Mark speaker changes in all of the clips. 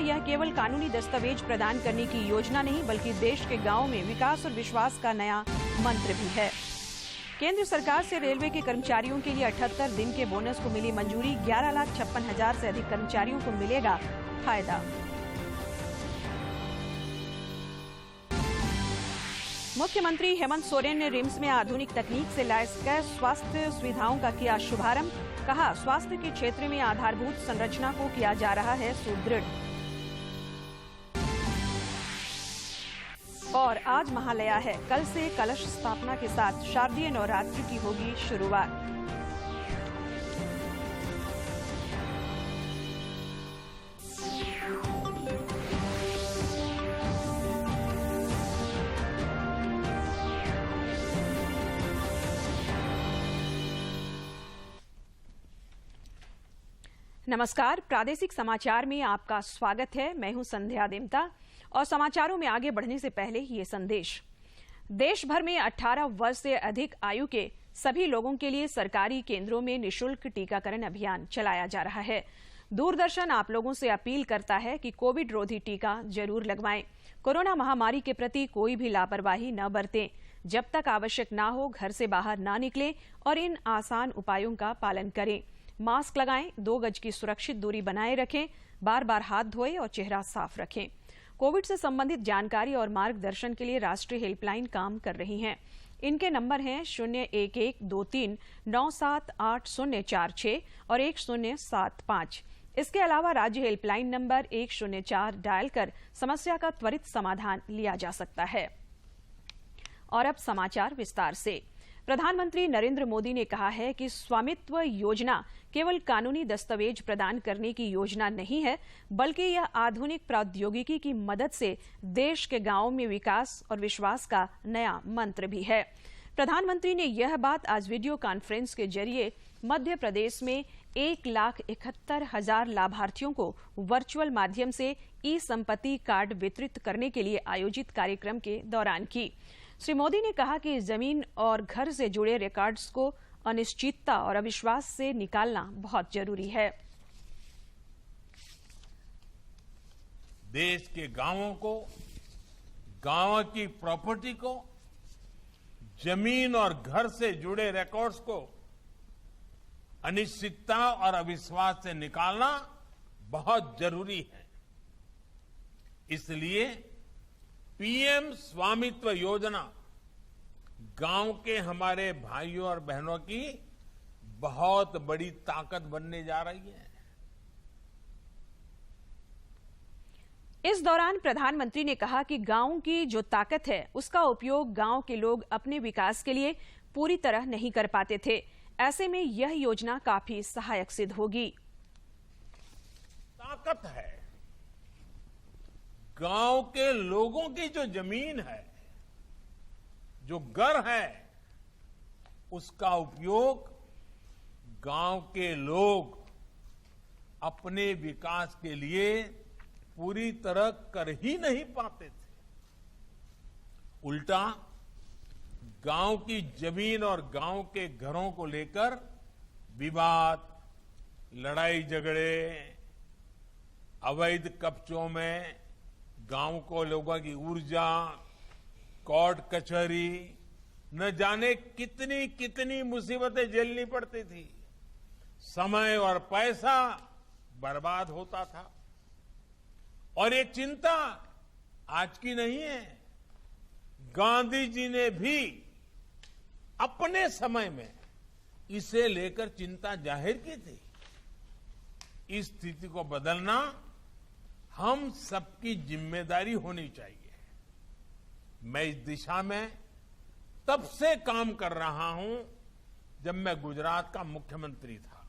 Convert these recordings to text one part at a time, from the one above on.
Speaker 1: यह केवल कानूनी दस्तावेज प्रदान करने की योजना नहीं बल्कि देश के गांवों में विकास और विश्वास का नया मंत्र भी है। केंद्र सरकार से रेलवे के कर्मचारियों के लिए 78 दिन के बोनस को मिली मंजूरी। 11,56,000 से अधिक कर्मचारियों को मिलेगा फायदा। मुख्यमंत्री हेमंत सोरेन ने रिम्स में आधुनिक तकनीक से लैस स्वास्थ्य सुविधाओं का किया शुभारंभ। कहा, स्वास्थ्य के क्षेत्र में आधारभूत संरचना को किया जा रहा है सुदृढ़। और आज महालया है। कल से कलश स्थापना के साथ शारदीय नवरात्रि की होगी शुरुआत। नमस्कार, प्रादेशिक समाचार में आपका स्वागत है। मैं हूं संध्या देमता और समाचारों में आगे बढ़ने से पहले ये संदेश। देश भर में 18 वर्ष से अधिक आयु के सभी लोगों के लिए सरकारी केंद्रों में निःशुल्क टीकाकरण अभियान चलाया जा रहा है। दूरदर्शन आप लोगों से अपील करता है कि कोविड रोधी टीका जरूर लगवाएं। कोरोना महामारी के प्रति कोई भी लापरवाही न बरतें। जब तक आवश्यक ना हो घर से बाहर ना निकलें और इन आसान उपायों का पालन करें। मास्क लगाएं, 2 गज की सुरक्षित दूरी बनाए रखें, बार बार हाथ धोएं और चेहरा साफ रखें। कोविड से संबंधित जानकारी और मार्गदर्शन के लिए राष्ट्रीय हेल्पलाइन काम कर रही हैं। इनके नंबर हैं 011239780046 और 1075। इसके अलावा राज्य हेल्पलाइन नंबर 104 डायल कर समस्या का त्वरित समाधान लिया जा सकता है। और अब समाचार विस्तार से। प्रधानमंत्री नरेंद्र मोदी ने कहा है कि स्वामित्व योजना केवल कानूनी दस्तावेज प्रदान करने की योजना नहीं है बल्कि यह आधुनिक प्रौद्योगिकी की मदद से देश के गांवों में विकास और विश्वास का नया मंत्र भी है। प्रधानमंत्री ने यह बात आज वीडियो कॉन्फ्रेंस के जरिए मध्य प्रदेश में 1,71,000 लाभार्थियों को वर्चुअल माध्यम से ई संपत्ति कार्ड वितरित करने के लिए आयोजित कार्यक्रम के दौरान की। श्री मोदी ने कहा कि जमीन और घर से जुड़े रिकॉर्ड्स को अनिश्चितता और अविश्वास से निकालना बहुत जरूरी है।
Speaker 2: देश के गांवों को, गांव की प्रॉपर्टी को, जमीन और घर से जुड़े रिकॉर्ड्स को अनिश्चितता और अविश्वास से निकालना बहुत जरूरी है। इसलिए पीएम स्वामित्व योजना गांव के हमारे भाइयों और बहनों की बहुत बड़ी ताकत बनने जा रही है।
Speaker 1: इस दौरान प्रधानमंत्री ने कहा कि गांव की जो ताकत है उसका उपयोग गांव के लोग अपने विकास के लिए पूरी तरह नहीं कर पाते थे। ऐसे में यह योजना काफी सहायक सिद्ध होगी।
Speaker 2: ताकत है गांव के लोगों की जो जमीन है, जो घर है, उसका उपयोग गांव के लोग अपने विकास के लिए पूरी तरह कर ही नहीं पाते थे। उल्टा गांव की जमीन और गांव के घरों को लेकर विवाद, लड़ाई झगड़े, अवैध कब्जों में गांव को लोगों की ऊर्जा, कोर्ट कचहरी, न जाने कितनी कितनी मुसीबतें झेलनी पड़ती थी। समय और पैसा बर्बाद होता था। और ये चिंता आज की नहीं है। गांधी जी ने भी अपने समय में इसे लेकर चिंता जाहिर की थी। इस स्थिति को बदलना हम सबकी जिम्मेदारी होनी चाहिए। मैं इस दिशा में तब से काम कर रहा हूं जब मैं गुजरात का मुख्यमंत्री था।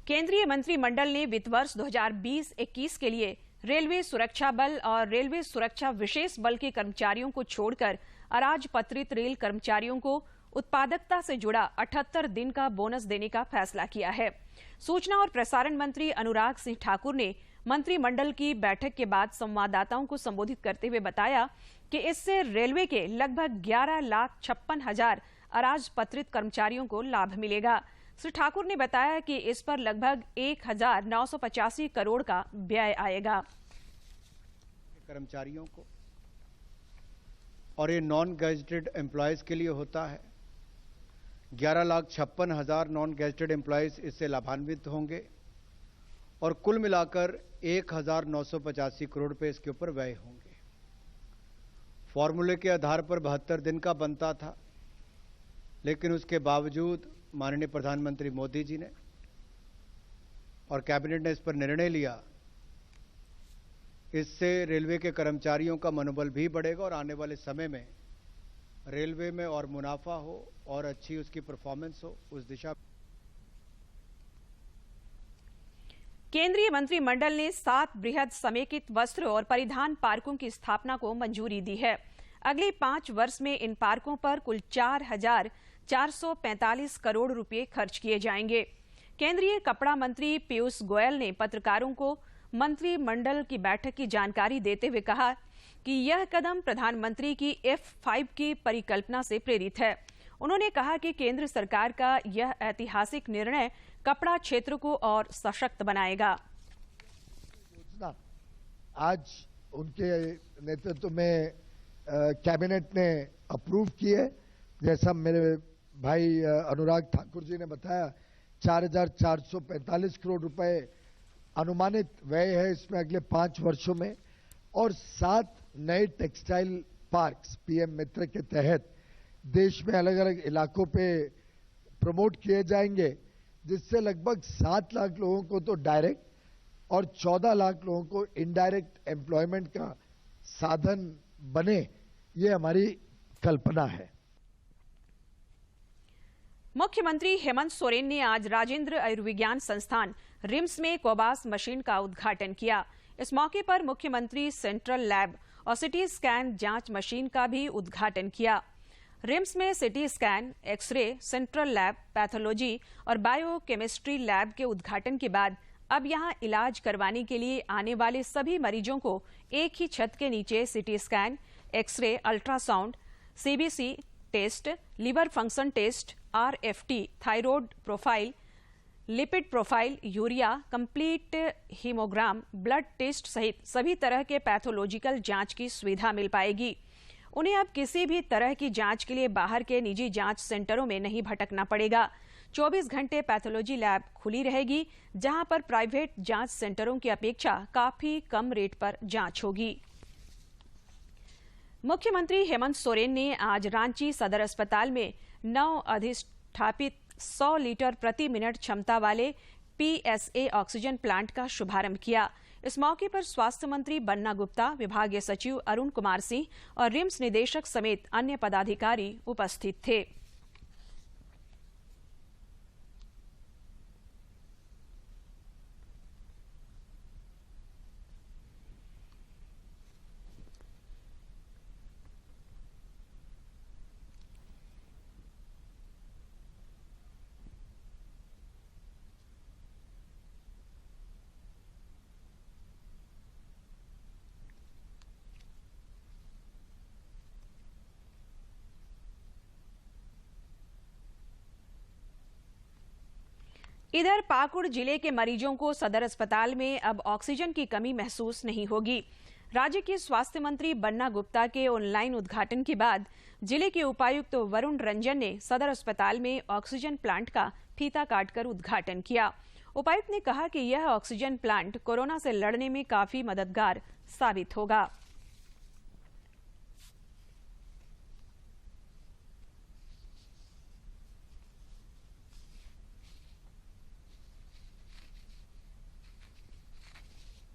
Speaker 1: केंद्रीय मंत्रिमंडल ने वित्त वर्ष 2020-21 के लिए रेलवे सुरक्षा बल और रेलवे सुरक्षा विशेष बल के कर्मचारियों को छोड़कर अराजपत्रित रेल कर्मचारियों को उत्पादकता से जुड़ा 78 दिन का बोनस देने का फैसला किया है। सूचना और प्रसारण मंत्री अनुराग सिंह ठाकुर ने मंत्रिमंडल की बैठक के बाद संवाददाताओं को संबोधित करते हुए बताया कि इससे रेलवे के लगभग 11,56,000 अराजपत्रित कर्मचारियों को लाभ मिलेगा। श्री ठाकुर ने बताया कि इस पर लगभग 1985 करोड़ का व्यय आएगा।
Speaker 3: कर्मचारियों को और ये नॉन गैजेटेड एम्प्लॉयज के लिए होता है। 11,56,000 नॉन गैजेटेड एम्प्लॉयज इससे लाभान्वित होंगे और कुल मिलाकर 1,985 करोड़ रुपए इसके ऊपर व्यय होंगे। फॉर्मूले के आधार पर 72 दिन का बनता था, लेकिन उसके बावजूद माननीय प्रधानमंत्री मोदी जी ने और कैबिनेट ने इस पर निर्णय लिया। इससे रेलवे के कर्मचारियों का मनोबल भी बढ़ेगा और आने वाले समय में रेलवे में और मुनाफा हो और अच्छी उसकी परफॉर्मेंस हो, उस दिशा।
Speaker 1: केंद्रीय मंत्रिमंडल ने 7 बृहद समेकित वस्त्र और परिधान पार्कों की स्थापना को मंजूरी दी है। अगले 5 वर्ष में इन पार्कों पर कुल 4,445 करोड़ रुपए खर्च किए जाएंगे। केंद्रीय कपड़ा मंत्री पीयूष गोयल ने पत्रकारों को मंत्रिमंडल की बैठक की जानकारी देते हुए कहा कि यह कदम प्रधानमंत्री की F5 की परिकल्पना से प्रेरित है। उन्होंने कहा कि केंद्र सरकार का यह ऐतिहासिक निर्णय कपड़ा क्षेत्र को और सशक्त बनाएगा।
Speaker 4: आज उनके नेतृत्व में कैबिनेट ने अप्रूव की है। जैसा मेरे भाई अनुराग ठाकुर जी ने बताया, 4,445 करोड़ रुपए अनुमानित व्यय है इसमें अगले 5 वर्षों में, और 7 नए टेक्सटाइल पार्क्स पीएम मित्र के तहत देश में अलग अलग इलाकों पे प्रमोट किए जाएंगे, जिससे लगभग 7 लाख लोगों को तो डायरेक्ट और 14 लाख लोगों को इनडायरेक्ट एम्प्लॉयमेंट का साधन बने, ये हमारी कल्पना है।
Speaker 1: मुख्यमंत्री हेमंत सोरेन ने आज राजेंद्र आयुर्विज्ञान संस्थान रिम्स में कोबास मशीन का उद्घाटन किया। इस मौके पर मुख्यमंत्री सेंट्रल लैब और सिटी स्कैन जांच मशीन का भी उद्घाटन किया। रिम्स में CT scan, X-ray, central lab, pathology और बायोकेमिस्ट्री लैब के उद्घाटन के बाद अब यहां इलाज करवाने के लिए आने वाले सभी मरीजों को एक ही छत के नीचे CT scan, X-ray, ultrasound, CBC test, liver function test, RFT, thyroid profile, lipid profile, urea, complete haemogram, blood test सहित सभी तरह के पैथोलॉजिकल जांच की सुविधा मिल पाएगी। उन्हें अब किसी भी तरह की जांच के लिए बाहर के निजी जांच सेंटरों में नहीं भटकना पड़ेगा। 24 घंटे पैथोलॉजी लैब खुली रहेगी, जहां पर प्राइवेट जांच सेंटरों की अपेक्षा काफी कम रेट पर जांच होगी। मुख्यमंत्री हेमंत सोरेन ने आज रांची सदर अस्पताल में 9 अधिष्ठापित 100 लीटर प्रति मिनट क्षमता वाले PSA ऑक्सीजन प्लांट का शुभारंभ किया। इस मौके पर स्वास्थ्य मंत्री बन्ना गुप्ता, विभागीय सचिव अरुण कुमार सिंह और रिम्स निदेशक समेत अन्य पदाधिकारी उपस्थित थे। इधर पाकुड़ जिले के मरीजों को सदर अस्पताल में अब ऑक्सीजन की कमी महसूस नहीं होगी। राज्य के स्वास्थ्य मंत्री बन्ना गुप्ता के ऑनलाइन उद्घाटन के बाद जिले के उपायुक्त वरुण रंजन ने सदर अस्पताल में ऑक्सीजन प्लांट का फीता काटकर उद्घाटन किया। उपायुक्त ने कहा कि यह ऑक्सीजन प्लांट कोरोना से लड़ने में काफी मददगार साबित होगा।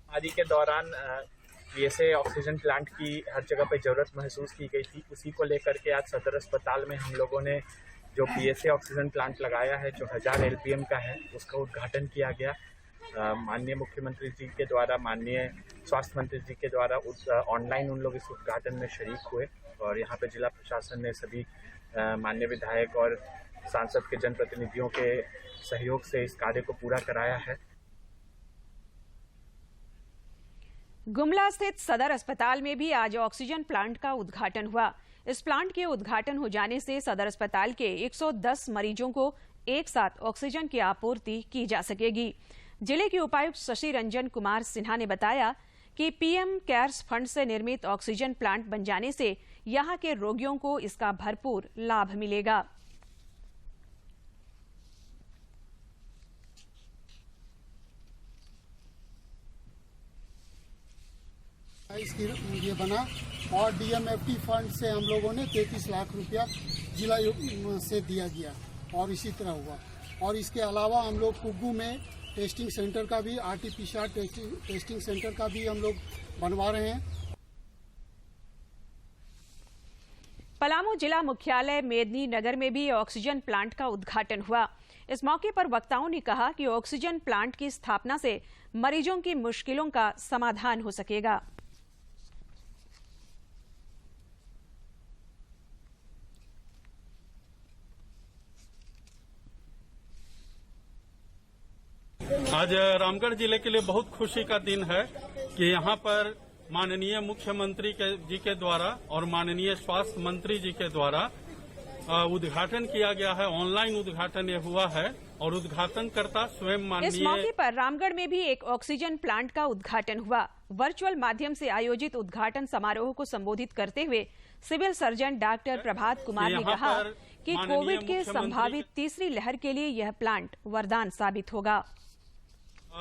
Speaker 5: आदि के दौरान PSA ऑक्सीजन प्लांट की हर जगह पे ज़रूरत महसूस की गई थी। उसी को लेकर के आज सदर अस्पताल में हम लोगों ने जो PSA ऑक्सीजन प्लांट लगाया है, जो 1000 LPM का है, उसका उद्घाटन किया गया। माननीय मुख्यमंत्री जी के द्वारा, माननीय स्वास्थ्य मंत्री जी के द्वारा ऑनलाइन उन लोग इस उद्घाटन में शरीक हुए और यहाँ पे जिला प्रशासन ने सभी माननीय विधायक और सांसद के जनप्रतिनिधियों के सहयोग से इस कार्य को पूरा कराया है।
Speaker 1: गुमला स्थित सदर अस्पताल में भी आज ऑक्सीजन प्लांट का उद्घाटन हुआ। इस प्लांट के उद्घाटन हो जाने से सदर अस्पताल के 110 मरीजों को एक साथ ऑक्सीजन की आपूर्ति की जा सकेगी। जिले के उपायुक्त शशि रंजन कुमार सिन्हा ने बताया कि पीएम केयर्स फंड से निर्मित ऑक्सीजन प्लांट बन जाने से यहां के रोगियों को इसका भरपूर लाभ मिलेगा।
Speaker 6: इसकी ये बना और डीएमएफटी फंड से हम लोगों ने 33 लाख रुपया जिला से दिया गया और इसी तरह हुआ। और इसके अलावा हम लोग कुग्गू में टेस्टिंग सेंटर का भी आरटीपीसीआर टेस्टिंग सेंटर का भी हम लोग बनवा रहे हैं।
Speaker 1: पलामू जिला मुख्यालय मेदिनीनगर में भी ऑक्सीजन प्लांट का उद्घाटन हुआ। इस मौके पर वक्ताओं ने कहा कि ऑक्सीजन प्लांट की स्थापना से मरीजों की मुश्किलों का समाधान हो सकेगा।
Speaker 7: आज रामगढ़ जिले के लिए बहुत खुशी का दिन है कि यहाँ पर माननीय मुख्यमंत्री जी के द्वारा और माननीय स्वास्थ्य मंत्री जी के द्वारा उद्घाटन किया गया है। ऑनलाइन उद्घाटन ये हुआ है और उद्घाटनकर्ता स्वयं माननीय।
Speaker 1: इस मौके पर रामगढ़ में भी एक ऑक्सीजन प्लांट का उद्घाटन हुआ। वर्चुअल माध्यम से आयोजित उद्घाटन समारोह को संबोधित करते हुए civil surgeon doctor Prabhat Kumar ने कहा कि कोविड के संभावित तीसरी लहर के लिए यह प्लांट वरदान साबित होगा।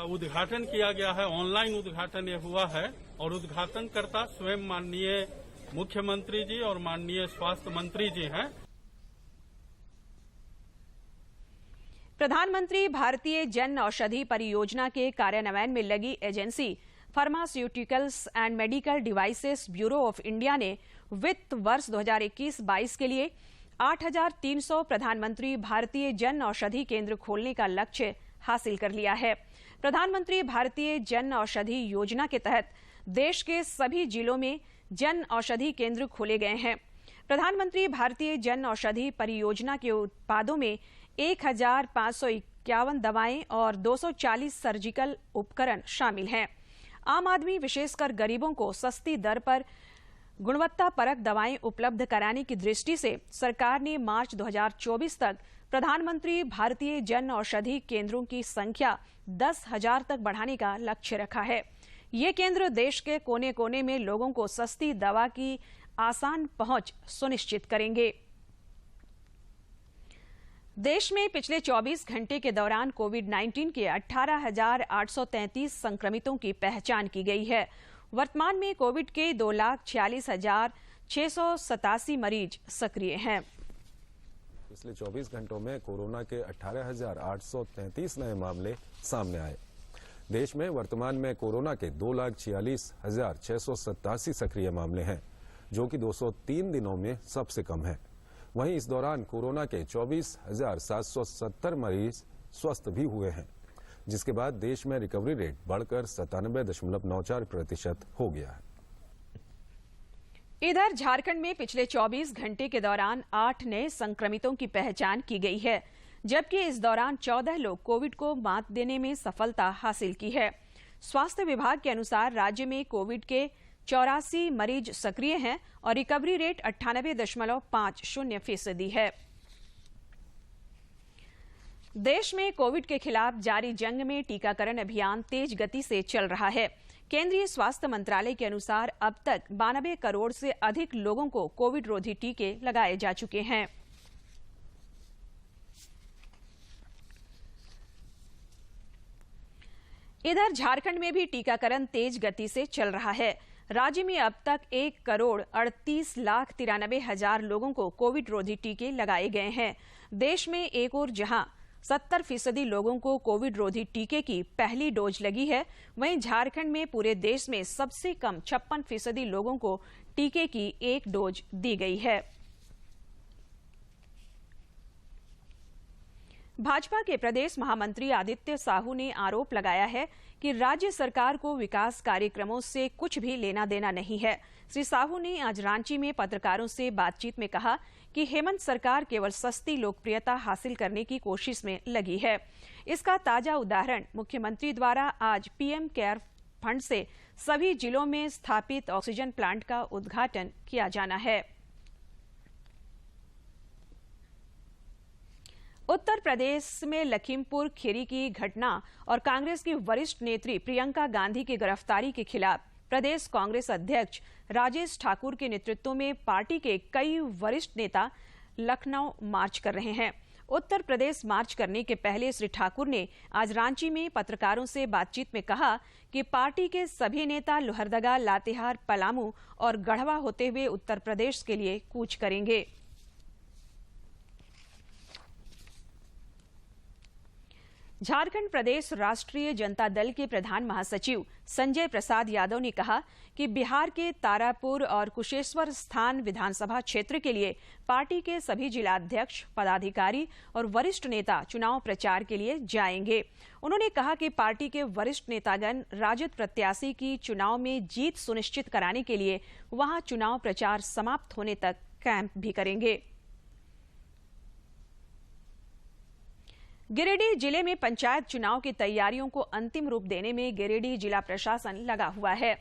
Speaker 7: उद्घाटन किया गया है, ऑनलाइन उद्घाटन ये हुआ है और उद्घाटनकर्ता स्वयं माननीय मुख्यमंत्री जी और माननीय स्वास्थ्य मंत्री जी हैं।
Speaker 1: प्रधानमंत्री भारतीय जन औषधि परियोजना के कार्यान्वयन में लगी agency pharmaceuticals and medical devices bureau of India ने वित्त वर्ष 2021-22 के लिए 8,300 प्रधानमंत्री भारतीय जन औषधि केंद्र खोलने का लक्ष्य हासिल कर लिया है। प्रधानमंत्री भारतीय जन औषधि योजना के तहत देश के सभी जिलों में जन औषधि केंद्र खोले गए हैं। प्रधानमंत्री भारतीय जन औषधि परियोजना के उत्पादों में 1,551 दवाएं और 240 सर्जिकल उपकरण शामिल हैं। आम आदमी विशेषकर गरीबों को सस्ती दर पर गुणवत्तापरक दवाएं उपलब्ध कराने की दृष्टि से सरकार ने मार्च 2024 तक प्रधानमंत्री भारतीय जन औषधि केंद्रों की संख्या 10,000 तक बढ़ाने का लक्ष्य रखा है। ये केंद्र देश के कोने कोने में लोगों को सस्ती दवा की आसान पहुंच सुनिश्चित करेंगे। देश में पिछले 24 घंटे के दौरान कोविड-19 के 18,833 संक्रमितों की पहचान की गई है। वर्तमान में कोविड के 2,46,687 मरीज सक्रिय हैं।
Speaker 8: पिछले 24 घंटों में कोरोना के 18,833 नए मामले सामने आए। देश में वर्तमान में कोरोना के 2,46,687 सक्रिय मामले हैं, जो कि 203 दिनों में सबसे कम है। वहीं इस दौरान कोरोना के 24,770 मरीज स्वस्थ भी हुए हैं, जिसके बाद देश में रिकवरी रेट बढ़कर 97.94% हो गया है।
Speaker 1: इधर झारखंड में पिछले 24 घंटे के दौरान 8 नए संक्रमितों की पहचान की गई है, जबकि इस दौरान 14 लोग कोविड को मात देने में सफलता हासिल की है। स्वास्थ्य विभाग के अनुसार राज्य में कोविड के 84 मरीज सक्रिय हैं और रिकवरी रेट 98.50% है। देश में कोविड के खिलाफ जारी जंग में टीकाकरण अभियान तेज गति से चल रहा है। केंद्रीय स्वास्थ्य मंत्रालय के अनुसार अब तक 92 करोड़ से अधिक लोगों को कोविड रोधी टीके लगाए जा चुके हैं। इधर झारखंड में भी टीकाकरण तेज गति से चल रहा है। राज्य में अब तक 1,38,93,000 लोगों को कोविड रोधी टीके लगाए गए हैं। देश में एक और जहां 70% लोगों को कोविड रोधी टीके की पहली डोज लगी है, वहीं झारखंड में पूरे देश में सबसे कम 56% लोगों को टीके की एक डोज दी गई है। भाजपा के प्रदेश महामंत्री आदित्य साहू ने आरोप लगाया है कि राज्य सरकार को विकास कार्यक्रमों से कुछ भी लेना देना नहीं है। श्री साहू ने आज रांची में पत्रकारों से बातचीत में कहा कि हेमंत सरकार केवल सस्ती लोकप्रियता हासिल करने की कोशिश में लगी है। इसका ताजा उदाहरण मुख्यमंत्री द्वारा आज पीएम केयर फंड से सभी जिलों में स्थापित ऑक्सीजन प्लांट का उद्घाटन किया जाना है। उत्तर प्रदेश में लखीमपुर खीरी की घटना और कांग्रेस की वरिष्ठ नेत्री प्रियंका गांधी की गिरफ्तारी के खिलाफ प्रदेश कांग्रेस अध्यक्ष राजेश ठाकुर के नेतृत्व में पार्टी के कई वरिष्ठ नेता लखनऊ मार्च कर रहे हैं। उत्तर प्रदेश मार्च करने के पहले श्री ठाकुर ने आज रांची में पत्रकारों से बातचीत में कहा कि पार्टी के सभी नेता लोहरदगा, लातेहार, पलामू और गढ़वा होते हुए उत्तर प्रदेश के लिए कूच करेंगे। झारखंड प्रदेश राष्ट्रीय जनता दल के प्रधान महासचिव संजय प्रसाद यादव ने कहा कि बिहार के तारापुर और कुशेश्वर स्थान विधानसभा क्षेत्र के लिए पार्टी के सभी जिलाध्यक्ष, पदाधिकारी और वरिष्ठ नेता चुनाव प्रचार के लिए जाएंगे। उन्होंने कहा कि पार्टी के वरिष्ठ नेतागण राजद प्रत्याशी की चुनाव में जीत सुनिश्चित कराने के लिए वहां चुनाव प्रचार समाप्त होने तक कैंप भी करेंगे। गिरिडीह जिले में पंचायत चुनाव की तैयारियों को अंतिम रूप देने में गिरिडीह जिला प्रशासन लगा हुआ है।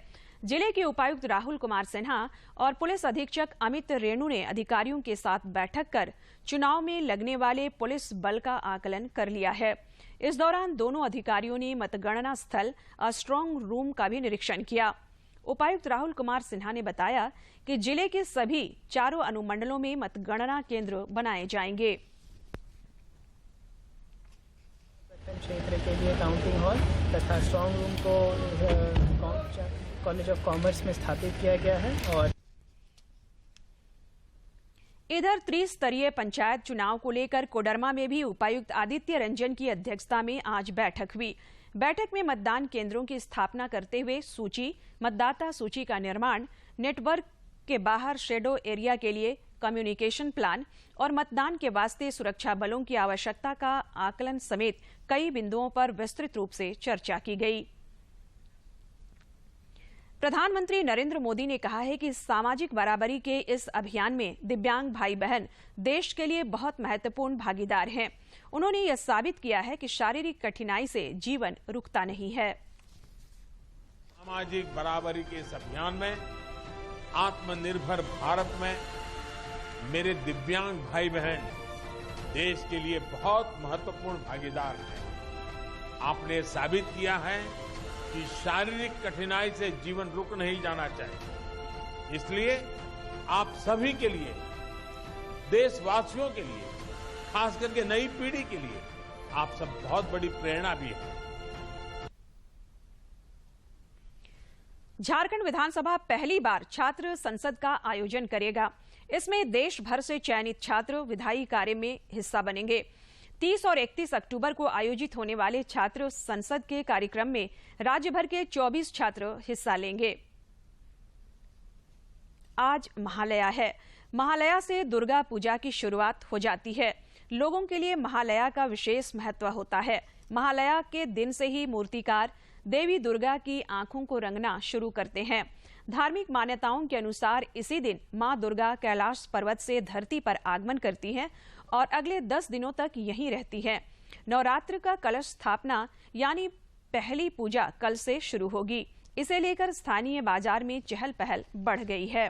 Speaker 1: जिले के उपायुक्त राहुल कुमार सिन्हा और पुलिस अधीक्षक अमित रेणु ने अधिकारियों के साथ बैठक कर चुनाव में लगने वाले पुलिस बल का आकलन कर लिया है। इस दौरान दोनों अधिकारियों ने मतगणना स्थल और स्ट्रांग रूम का भी निरीक्षण किया। उपायुक्त राहुल कुमार सिन्हा ने बताया कि जिले के सभी 4 अनुमंडलों में मतगणना केंद्र बनाए जाएंगे।
Speaker 9: क्षेत्र के लिए काउंटिंग हॉल तथा स्ट्रांग रूम को कॉलेज ऑफ कॉमर्स में स्थापित किया गया है। और
Speaker 1: इधर त्रिस्तरीय पंचायत चुनाव को लेकर कोडरमा में भी उपायुक्त आदित्य रंजन की अध्यक्षता में आज बैठक हुई। बैठक में मतदान केंद्रों की स्थापना करते हुए सूची, मतदाता सूची का निर्माण, नेटवर्क के बाहर शेडो एरिया के लिए कम्युनिकेशन प्लान और मतदान के वास्ते सुरक्षा बलों की आवश्यकता का आकलन समेत कई बिंदुओं पर विस्तृत रूप से चर्चा की गई। प्रधानमंत्री नरेंद्र मोदी ने कहा है कि सामाजिक बराबरी के इस अभियान में दिव्यांग भाई बहन देश के लिए बहुत महत्वपूर्ण भागीदार हैं। उन्होंने यह साबित किया है कि शारीरिक कठिनाई से जीवन रुकता नहीं है।
Speaker 2: सामाजिक बराबरी के इस अभियान में आत्मनिर्भर भारत में मेरे दिव्यांग भाई बहन देश के लिए बहुत महत्वपूर्ण भागीदार हैं। आपने साबित किया है कि शारीरिक कठिनाई से जीवन रुक नहीं जाना चाहिए। इसलिए आप सभी के लिए, देशवासियों के लिए, खास करके नई पीढ़ी के लिए आप सब बहुत बड़ी प्रेरणा भी है।
Speaker 1: झारखंड विधानसभा पहली बार छात्र संसद का आयोजन करेगा। इसमें देश भर से चयनित छात्र विधायी कार्य में हिस्सा बनेंगे। 30 और 31 अक्टूबर को आयोजित होने वाले छात्र संसद के कार्यक्रम में राज्य भर के 24 छात्र हिस्सा लेंगे। आज महालया है। महालया से दुर्गा पूजा की शुरुआत हो जाती है। लोगों के लिए महालया का विशेष महत्व होता है। महालया के दिन से ही मूर्तिकार देवी दुर्गा की आंखों को रंगना शुरू करते हैं। धार्मिक मान्यताओं के अनुसार इसी दिन मां दुर्गा कैलाश पर्वत से धरती पर आगमन करती हैं और अगले 10 दिनों तक यहीं रहती हैं। नवरात्र का कलश स्थापना यानी पहली पूजा कल से शुरू होगी। इसे लेकर स्थानीय बाजार में चहल पहल बढ़ गई है।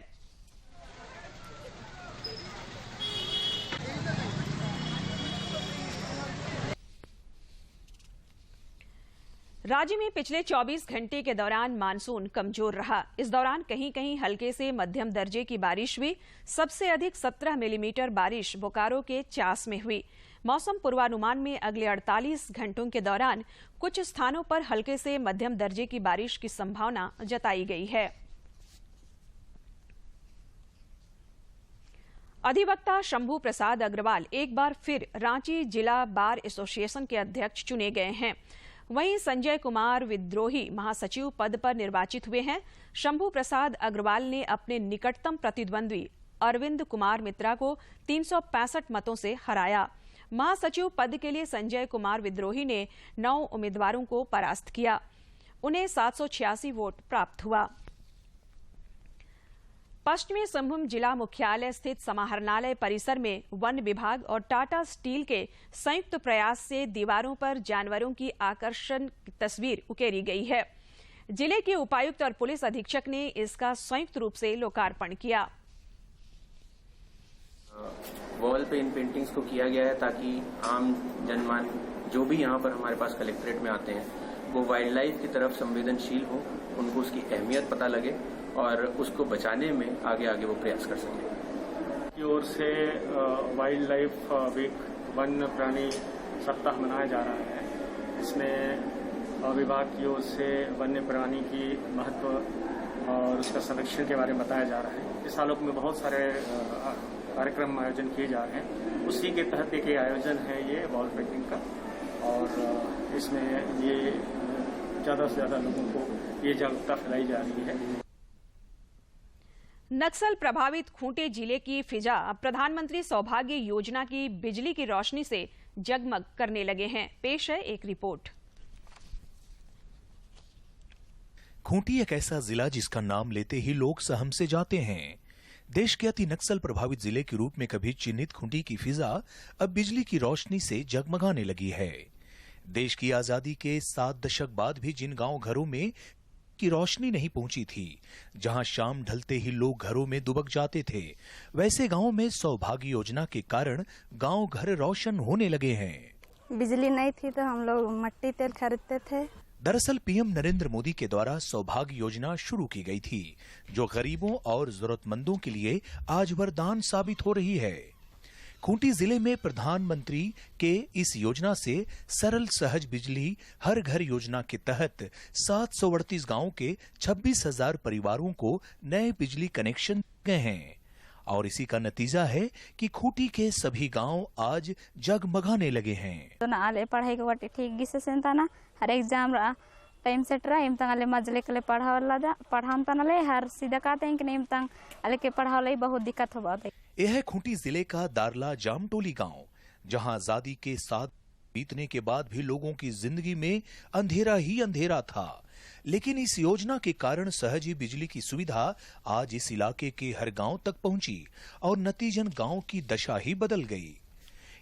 Speaker 1: राज्य में पिछले 24 घंटे के दौरान मानसून कमजोर रहा। इस दौरान कहीं कहीं हल्के से मध्यम दर्जे की बारिश हुई। सबसे अधिक 17 मिलीमीटर बारिश बोकारो के चास में हुई। मौसम पूर्वानुमान में अगले 48 घंटों के दौरान कुछ स्थानों पर हल्के से मध्यम दर्जे की बारिश की संभावना जताई गई है। अधिवक्ता शंभू प्रसाद अग्रवाल एक बार फिर रांची जिला बार एसोसिएशन के अध्यक्ष चुने गए हैं। वहीं संजय कुमार विद्रोही महासचिव पद पर निर्वाचित हुए हैं। शंभू प्रसाद अग्रवाल ने अपने निकटतम प्रतिद्वंद्वी अरविंद कुमार मित्रा को 365 मतों से हराया। महासचिव पद के लिए संजय कुमार विद्रोही ने 9 उम्मीदवारों को परास्त किया। उन्हें 786 वोट प्राप्त हुआ। पश्चिमी सिंहभूम जिला मुख्यालय स्थित समाहरणालय परिसर में वन विभाग और टाटा स्टील के संयुक्त प्रयास से दीवारों पर जानवरों की आकर्षण तस्वीर उकेरी गई है। जिले के उपायुक्त और पुलिस अधीक्षक ने इसका संयुक्त रूप से लोकार्पण किया।
Speaker 10: वॉल पे इन पेंटिंग्स को किया गया है ताकि आम जनमान जो भी यहाँ पर हमारे पास कलेक्ट्रेट में आते हैं वो वाइल्ड लाइफ की तरफ संवेदनशील हो, उनको उसकी अहमियत पता लगे और उसको बचाने में आगे आगे वो प्रयास कर सकें।
Speaker 11: की ओर से वाइल्ड लाइफ वीक वन्य प्राणी सप्ताह मनाया जा रहा है। इसमें विभाग की ओर से वन्य प्राणी की महत्व और उसका संरक्षण के बारे में बताया जा रहा है। इस आलोक में बहुत सारे कार्यक्रम आयोजन किए जा रहे हैं। उसी के तहत एक आयोजन है ये वॉल पेंटिंग का, और इसमें ये ज़्यादा से ज़्यादा लोगों को ये जागरूकता फैलाई जा रही है।
Speaker 1: नक्सल प्रभावित खूंटी जिले की फिजा प्रधानमंत्री सौभाग्य योजना की बिजली की रोशनी से जगमग करने लगे हैं। पेश है एक रिपोर्ट।
Speaker 12: खूंटी एक ऐसा जिला जिसका नाम लेते ही लोग सहम से जाते हैं। देश के अति नक्सल प्रभावित जिले के रूप में कभी चिन्हित खूंटी की फिजा अब बिजली की रोशनी से जगमगाने लगी है। देश की आजादी के 7 दशक बाद भी जिन गांव घरों में की रोशनी नहीं पहुंची थी, जहां शाम ढलते ही लोग घरों में दुबक जाते थे, वैसे गांव में सौभाग्य योजना के कारण गांव घर रोशन होने लगे हैं।
Speaker 13: बिजली नहीं थी तो हम लोग मट्टी तेल खरीदते थे।
Speaker 12: दरअसल पीएम नरेंद्र मोदी के द्वारा सौभाग्य योजना शुरू की गई थी, जो गरीबों और जरूरतमंदों के लिए आज वरदान साबित हो रही है। खूंटी जिले में प्रधानमंत्री के इस योजना से सरल सहज बिजली हर घर योजना के तहत 738 गांवों के 26,000 परिवारों को नए बिजली कनेक्शन गए हैं, और इसी का नतीजा है कि खूंटी के सभी गांव आज जगमगाने लगे हैं।
Speaker 13: तो ना आले पढ़ाई को ठीक गिसे सेंताना हर एग्जाम टाइम सेट रहा इम तंग मजले के पढ़ाम तनले हर सीधा कहते हैं कि नहीं तंग अले के पढ़ावले बहुत दिक्कत हो बात है।
Speaker 12: यह है खूंटी जिले का दारला जामटोली गांव, जहां आजादी के 7 बीतने के बाद भी लोगों की जिंदगी में अंधेरा ही अंधेरा था, लेकिन इस योजना के कारण सहज ही बिजली की सुविधा आज इस इलाके के हर गांव तक पहुंची और नतीजन गांव की दशा ही बदल गई।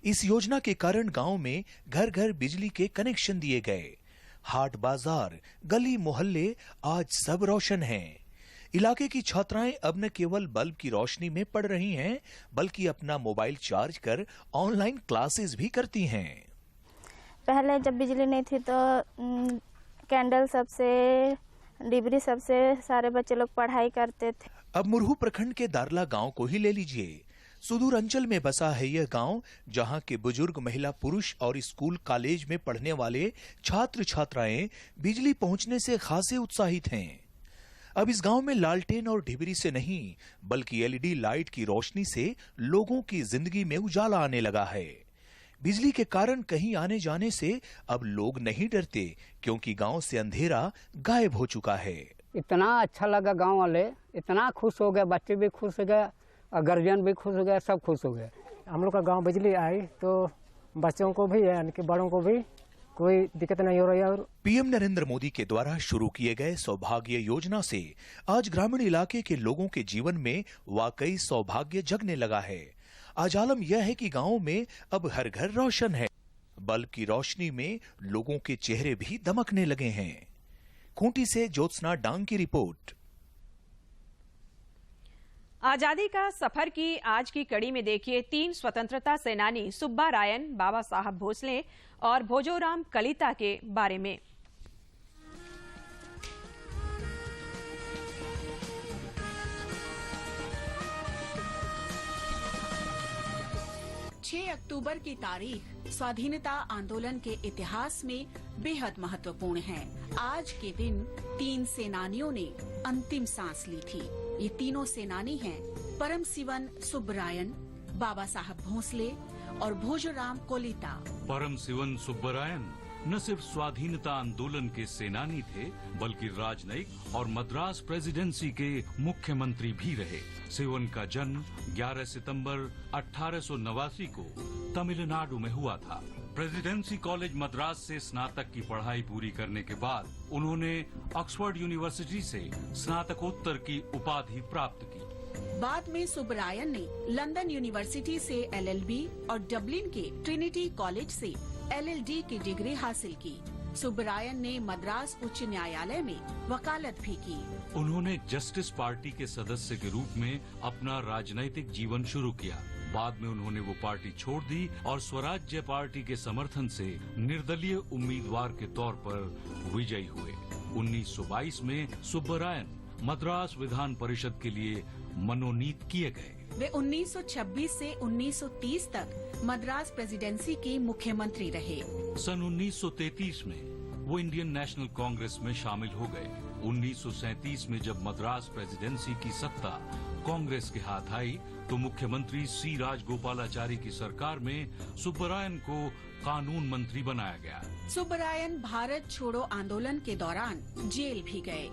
Speaker 12: इस योजना के कारण गांव में घर घर बिजली के कनेक्शन दिए गए। हाट बाजार गली मोहल्ले आज सब रोशन हैं। इलाके की छात्राएं अब न केवल बल्ब की रोशनी में पढ़ रही हैं, बल्कि अपना मोबाइल चार्ज कर ऑनलाइन क्लासेस भी करती हैं।
Speaker 13: पहले जब बिजली नहीं थी तो कैंडल सबसे डिबरी सबसे सारे बच्चे लोग पढ़ाई करते थे।
Speaker 12: अब मुरहू प्रखंड के दारला गांव को ही ले लीजिए। सुदूर अंचल में बसा है यह गांव, जहां के बुजुर्ग महिला पुरुष और स्कूल कॉलेज में पढ़ने वाले छात्र छात्राएं बिजली पहुंचने से खासे उत्साहित हैं। अब इस गांव में लालटेन और ढिबरी से नहीं, बल्कि एलईडी लाइट की रोशनी से लोगों की जिंदगी में उजाला आने लगा है। बिजली के कारण कहीं आने जाने से अब लोग नहीं डरते, क्योंकि गांव से अंधेरा गायब हो चुका है।
Speaker 14: इतना अच्छा लगा, गांव वाले इतना खुश हो गए, बच्चे भी खुश हो गए और गार्जियन भी खुश हो गया, सब खुश हो गए।
Speaker 9: हम लोग का गांव बिजली आई तो बच्चों को भी यानी कि बड़ों को भी कोई दिक्कत नहीं हो रही है। और
Speaker 12: पीएम नरेंद्र मोदी के द्वारा शुरू किए गए सौभाग्य योजना से आज ग्रामीण इलाके के लोगों के जीवन में वाकई सौभाग्य जगने लगा है। आज आलम यह है कि गांवों में अब हर घर रोशन है। बल्ब की रोशनी में लोगों के चेहरे भी दमकने लगे हैं। खूंटी से ज्योत्सना डांग की रिपोर्ट।
Speaker 1: आजादी का सफर की आज की कड़ी में देखिए 3 स्वतंत्रता सेनानी सुब्बा रायन, बाबा साहब भोसले और भोजोराम कलिता के बारे में।
Speaker 15: 6 अक्टूबर की तारीख स्वाधीनता आंदोलन के इतिहास में बेहद महत्वपूर्ण है। आज के दिन 3 सेनानियों ने अंतिम सांस ली थी। ये तीनों सेनानी हैं परम शिवन सुब्बरायन, बाबा साहब भोसले और भोजोराम कोलिता।
Speaker 16: परम शिवन सुब्बरायन न सिर्फ स्वाधीनता आंदोलन के सेनानी थे, बल्कि राजनयिक और मद्रास प्रेसिडेंसी के मुख्यमंत्री भी रहे। शिवन का जन्म 11 सितंबर 1889 को तमिलनाडु में हुआ था। प्रेसिडेंसी कॉलेज मद्रास से स्नातक की पढ़ाई पूरी करने के बाद उन्होंने ऑक्सफोर्ड यूनिवर्सिटी से स्नातकोत्तर की उपाधि प्राप्त की।
Speaker 15: बाद में सुब्बरायन ने लंदन यूनिवर्सिटी से एलएलबी और डबलिन के ट्रिनिटी कॉलेज से एलएलडी की डिग्री हासिल की। सुब्बरायन ने मद्रास उच्च न्यायालय में वकालत भी की।
Speaker 16: उन्होंने जस्टिस पार्टी के सदस्य के रूप में अपना राजनैतिक जीवन शुरू किया। बाद में उन्होंने वो पार्टी छोड़ दी और स्वराज्य पार्टी के समर्थन से निर्दलीय उम्मीदवार के तौर पर विजयी हुए। 1922 में सुब्बरायन मद्रास विधान परिषद के लिए मनोनीत किए गए।
Speaker 15: वे 1926 से 1930 तक मद्रास प्रेसिडेंसी के मुख्यमंत्री रहे।
Speaker 16: सन 1933 में वो इंडियन नेशनल कांग्रेस में शामिल हो गए। 1937 में जब मद्रास प्रेसिडेंसी की सत्ता कांग्रेस के हाथ आई तो मुख्यमंत्री सी राजगोपालाचारी की सरकार में सुब्बरायन को कानून मंत्री बनाया गया।
Speaker 15: सुब्बरायन भारत छोड़ो आंदोलन के दौरान जेल भी गए।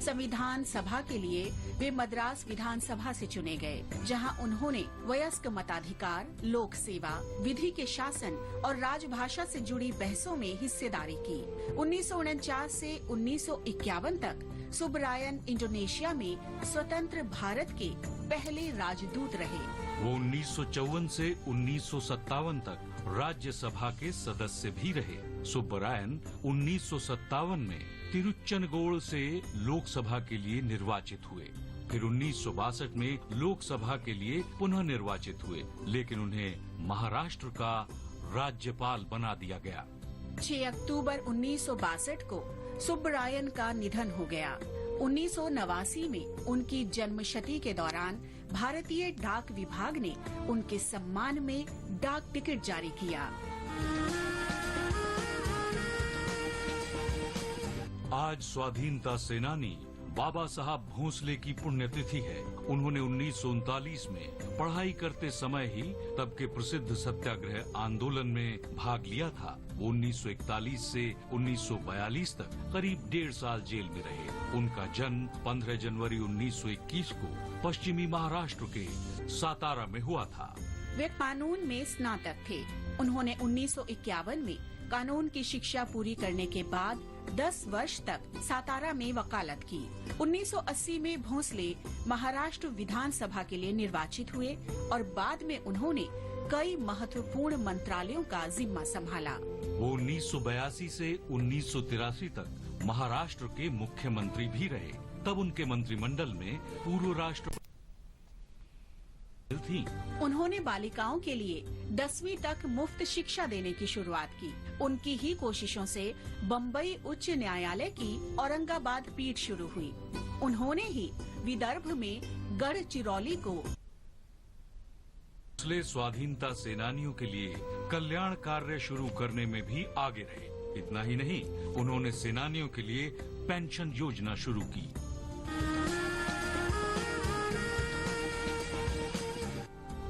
Speaker 15: संविधान सभा के लिए वे मद्रास विधानसभा से चुने गए, जहां उन्होंने वयस्क मताधिकार, लोक सेवा, विधि के शासन और राजभाषा से जुड़ी बहसों में हिस्सेदारी की। 1949 से 1951 तक सुब्बरायन इंडोनेशिया में स्वतंत्र भारत के पहले राजदूत रहे।
Speaker 16: वो 1954 से 1957 तक राज्यसभा के सदस्य भी रहे। सुब्बरायन 1957 में तिरुचनगोड़ से लोकसभा के लिए निर्वाचित हुए। फिर 1962 में लोकसभा के लिए पुनः निर्वाचित हुए, लेकिन उन्हें महाराष्ट्र का राज्यपाल बना दिया गया।
Speaker 15: 6 अक्टूबर 1962 को सुब्बरायन का निधन हो गया। 1989 में उनकी जन्मशती के दौरान भारतीय डाक विभाग ने उनके सम्मान में डाक टिकट जारी किया।
Speaker 16: आज स्वाधीनता सेनानी बाबा साहब भोंसले की पुण्यतिथि है। उन्होंने 1939 में पढ़ाई करते समय ही तब के प्रसिद्ध सत्याग्रह आंदोलन में भाग लिया था। वो 1941 से 1942 तक करीब 1.5 साल जेल में रहे। उनका जन्म 15 जनवरी 1921 को पश्चिमी महाराष्ट्र के सातारा में हुआ था।
Speaker 15: वे कानून में स्नातक थे। उन्होंने 1951 में कानून की शिक्षा पूरी करने के बाद 10 वर्ष तक सातारा में वकालत की। 1980 में भोंसले महाराष्ट्र विधानसभा के लिए निर्वाचित हुए और बाद में उन्होंने कई महत्वपूर्ण मंत्रालयों का जिम्मा संभाला।
Speaker 16: वो 1982 से 1983 तक महाराष्ट्र के मुख्यमंत्री भी रहे। तब उनके मंत्रिमंडल में पूर्व राष्ट्रपति थी।
Speaker 15: उन्होंने बालिकाओं के लिए 10वीं तक मुफ्त शिक्षा देने की शुरुआत की। उनकी ही कोशिशों से बम्बई उच्च न्यायालय की औरंगाबाद पीठ शुरू हुई। उन्होंने ही विदर्भ में गढ़चिरौली को
Speaker 16: स्वाधीनता सेनानियों के लिए कल्याण कार्य शुरू करने में भी आगे रहे। इतना ही नहीं, उन्होंने सेनानियों के लिए पेंशन योजना शुरू की।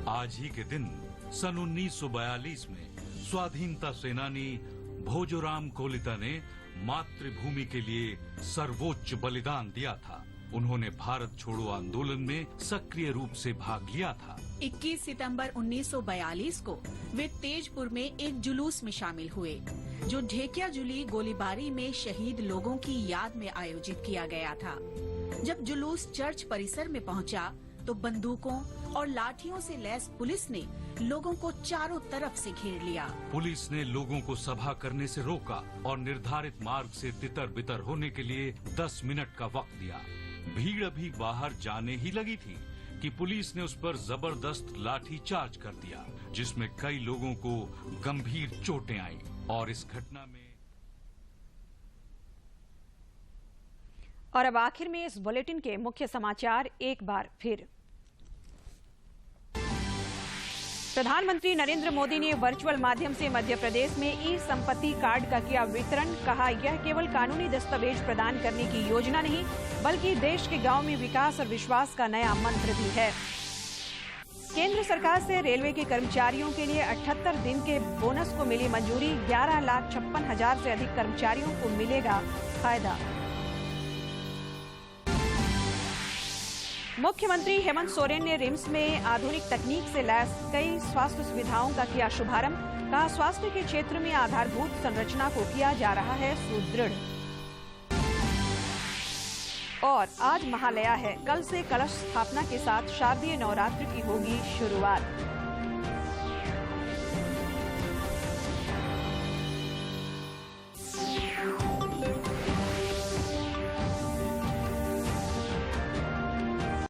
Speaker 16: आज ही के दिन सन 1942 में स्वाधीनता सेनानी भोजोराम कोलिता ने मातृभूमि के लिए सर्वोच्च बलिदान दिया था। उन्होंने भारत छोड़ो आंदोलन में सक्रिय रूप से भाग लिया था।
Speaker 15: 21 सितंबर 1942 को वे तेजपुर में एक जुलूस में शामिल हुए, जो ढेकियाजुली गोलीबारी में शहीद लोगों की याद में आयोजित किया गया था। जब जुलूस चर्च परिसर में पहुंचा, तो बंदूकों और लाठियों से लैस पुलिस ने लोगों को चारों तरफ से घेर लिया।
Speaker 16: पुलिस ने लोगों को सभा करने से रोका और निर्धारित मार्ग से तितर बितर होने के लिए 10 मिनट का वक्त दिया। भीड़ अभी बाहर जाने ही लगी थी कि पुलिस ने उस पर जबरदस्त लाठी चार्ज कर दिया, जिसमें कई लोगों को गंभीर चोटें आईं। और इस घटना में
Speaker 1: और अब आखिर में इस बुलेटिन के मुख्य समाचार एक बार फिर। प्रधानमंत्री नरेंद्र मोदी ने वर्चुअल माध्यम से मध्य प्रदेश में ई संपत्ति कार्ड का किया वितरण। कहा, यह केवल कानूनी दस्तावेज प्रदान करने की योजना नहीं, बल्कि देश के गांव में विकास और विश्वास का नया मंत्र भी है। केंद्र सरकार से रेलवे के कर्मचारियों के लिए 78 दिन के बोनस को मिली मंजूरी। 11,56,000 से अधिक कर्मचारियों को मिलेगा फायदा। मुख्यमंत्री हेमंत सोरेन ने रिम्स में आधुनिक तकनीक से लैस कई स्वास्थ्य सुविधाओं का किया शुभारंभ। कहा, स्वास्थ्य के क्षेत्र में आधारभूत संरचना को किया जा रहा है सुदृढ़। और आज महालया है। कल से कलश स्थापना के साथ शारदीय नवरात्र की होगी शुरुआत।